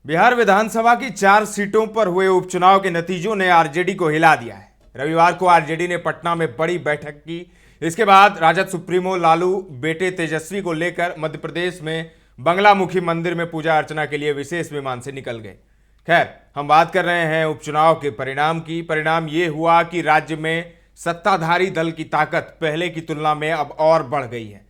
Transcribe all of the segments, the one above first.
बिहार विधानसभा की 4 सीटों पर हुए उपचुनाव के नतीजों ने आरजेडी को हिला दिया है। रविवार को आरजेडी ने पटना में बड़ी बैठक की। इसके बाद राजद सुप्रीमो लालू बेटे तेजस्वी को लेकर मध्य प्रदेश में बंगलामुखी मंदिर में पूजा अर्चना के लिए विशेष विमान से निकल गए। खैर, हम बात कर रहे हैं उपचुनाव के परिणाम की। परिणाम ये हुआ कि राज्य में सत्ताधारी दल की ताकत पहले की तुलना में अब और बढ़ गई है।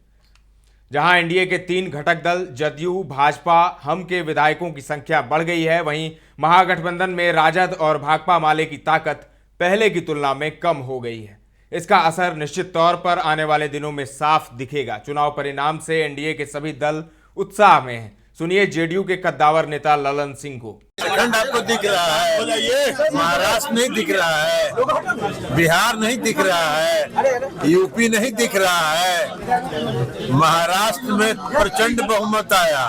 जहां एनडीए के 3 घटक दल जदयू, भाजपा, हम के विधायकों की संख्या बढ़ गई है, वहीं महागठबंधन में राजद और भाकपा माले की ताकत पहले की तुलना में कम हो गई है। इसका असर निश्चित तौर पर आने वाले दिनों में साफ दिखेगा। चुनाव परिणाम से एनडीए के सभी दल उत्साह में हैं। सुनिए जेडीयू के कद्दावर नेता ललन सिंह को। झारखंड आपको दिख रहा है, महाराष्ट्र नहीं दिख रहा है, बिहार नहीं दिख रहा है, यूपी नहीं दिख रहा है, महाराष्ट्र में प्रचंड बहुमत आया,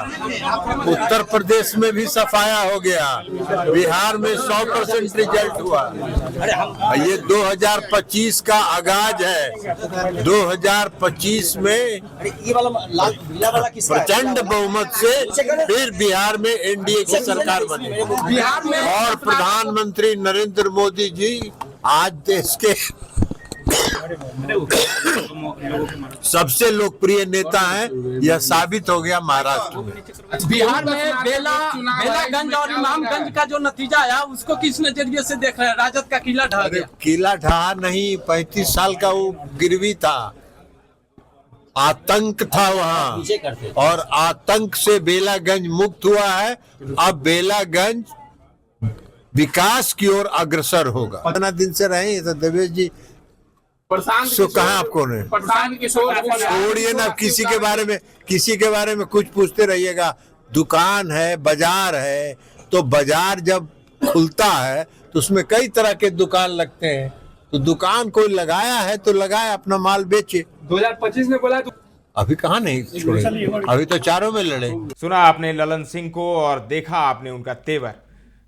उत्तर प्रदेश में भी सफाया हो गया, बिहार में 100% रिजल्ट हुआ। ये 2025 का आगाज है। 2025 में प्रचंड बहुमत से फिर बिहार में एनडीए की सरकार बनी और प्रधानमंत्री नरेंद्र मोदी जी आज देश के सबसे लोकप्रिय नेता हैं। यह साबित हो गया महाराष्ट्र में। बिहार में बेलागंज और इमामगंज का जो नतीजा आया उसको किस नजरिए से देख रहे हैं? राजद का किला ढह गया। किला ढहा नहीं, 35 साल का वो गिरवी था, आतंक था वहाँ, और आतंक से बेलागंज मुक्त हुआ है। अब बेलागंज विकास की ओर अग्रसर होगा। 15 दिन से रहे तो देवेश जी कहा आपको ने छोड़िए ना, किसी के बारे में कुछ पूछते रहिएगा। दुकान है, बाजार है, तो बाजार जब खुलता है तो उसमें कई तरह के दुकान लगते हैं। तो दुकान कोई लगाया है तो लगाया, अपना माल बेचे। 2025 में बोला तो अभी कहाँ नहीं छोड़े, अभी तो चारों में लड़े। सुना आपने ललन सिंह को और देखा आपने उनका तेवर।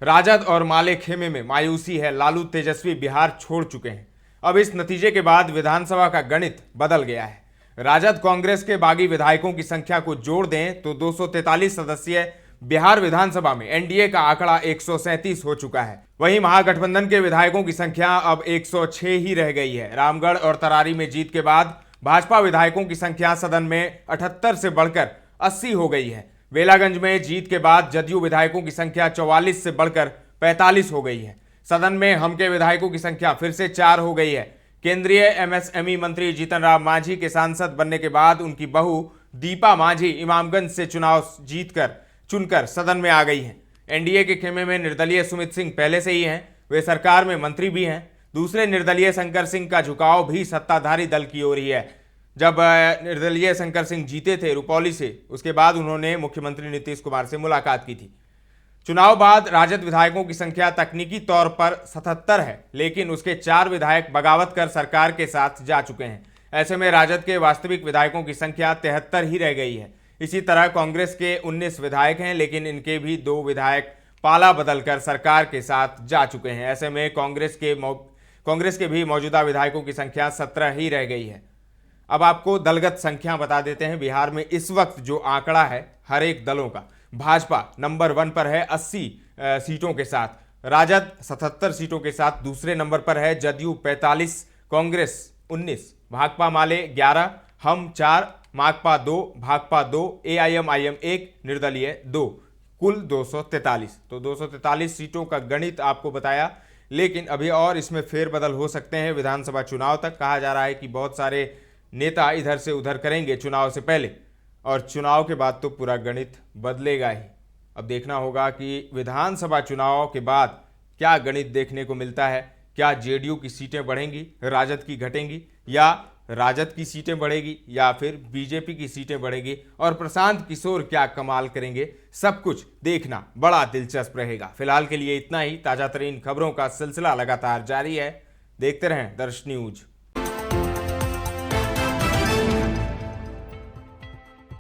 राजद और माले खेमे में मायूसी है। लालू तेजस्वी बिहार छोड़ चुके हैं। अब इस नतीजे के बाद विधानसभा का गणित बदल गया है। राजद कांग्रेस के बागी विधायकों की संख्या को जोड़ दें तो 243 सदस्यीय बिहार विधानसभा में एनडीए का आंकड़ा 137 हो चुका है। वहीं महागठबंधन के विधायकों की संख्या अब 106 ही रह गई है। रामगढ़ और तरारी में जीत के बाद भाजपा विधायकों की संख्या सदन में 78 से बढ़कर 80 हो गई है। बेलागंज में जीत के बाद जदयू विधायकों की संख्या 44 से बढ़कर 45 हो गई है। सदन में हम के विधायकों की संख्या फिर से 4 हो गई है। केंद्रीय एमएसएमई मंत्री जीतन राम मांझी के सांसद बनने के बाद उनकी बहू दीपा मांझी इमामगंज से चुनकर सदन में आ गई हैं। एनडीए के खेमे में निर्दलीय सुमित सिंह पहले से ही हैं, वे सरकार में मंत्री भी हैं। दूसरे निर्दलीय शंकर सिंह का झुकाव भी सत्ताधारी दल की ओर ही है। जब निर्दलीय शंकर सिंह जीते थे रुपौली से, उसके बाद उन्होंने मुख्यमंत्री नीतीश कुमार से मुलाकात की थी। चुनाव बाद राजद विधायकों की संख्या तकनीकी तौर पर 77 है, लेकिन उसके 4 विधायक बगावत कर सरकार के साथ जा चुके हैं। ऐसे में राजद के वास्तविक विधायकों की संख्या 73 ही रह गई है। इसी तरह कांग्रेस के 19 विधायक हैं, लेकिन इनके भी 2 विधायक पाला बदलकर सरकार के साथ जा चुके हैं। ऐसे में कांग्रेस के भी मौजूदा विधायकों की संख्या 17 ही रह गई है। अब आपको दलगत संख्या बता देते हैं। बिहार में इस वक्त जो आंकड़ा है हर एक दलों का, भाजपा नंबर 1 पर है 80 सीटों के साथ, राजद 77 सीटों के साथ दूसरे नंबर पर है, जदयू 45, कांग्रेस 19, भाकपा माले 11, हम 4, माकपा 2, भाकपा 2, एआईएमआईएम 1, निर्दलीय 2, कुल 243। तो 243 सीटों का गणित आपको बताया, लेकिन अभी और इसमें फेरबदल हो सकते हैं। विधानसभा चुनाव तक कहा जा रहा है कि बहुत सारे नेता इधर से उधर करेंगे चुनाव से पहले, और चुनाव के बाद तो पूरा गणित बदलेगा ही। अब देखना होगा कि विधानसभा चुनाव के बाद क्या गणित देखने को मिलता है। क्या जेडीयू की सीटें बढ़ेंगी, राजद की घटेंगी, या राजद की सीटें बढ़ेगी, या फिर बीजेपी की सीटें बढ़ेगी, और प्रशांत किशोर क्या कमाल करेंगे। सब कुछ देखना बड़ा दिलचस्प रहेगा। फिलहाल के लिए इतना ही। ताजा तरीन खबरों का सिलसिला लगातार जारी है। देखते रहें दर्श न्यूज।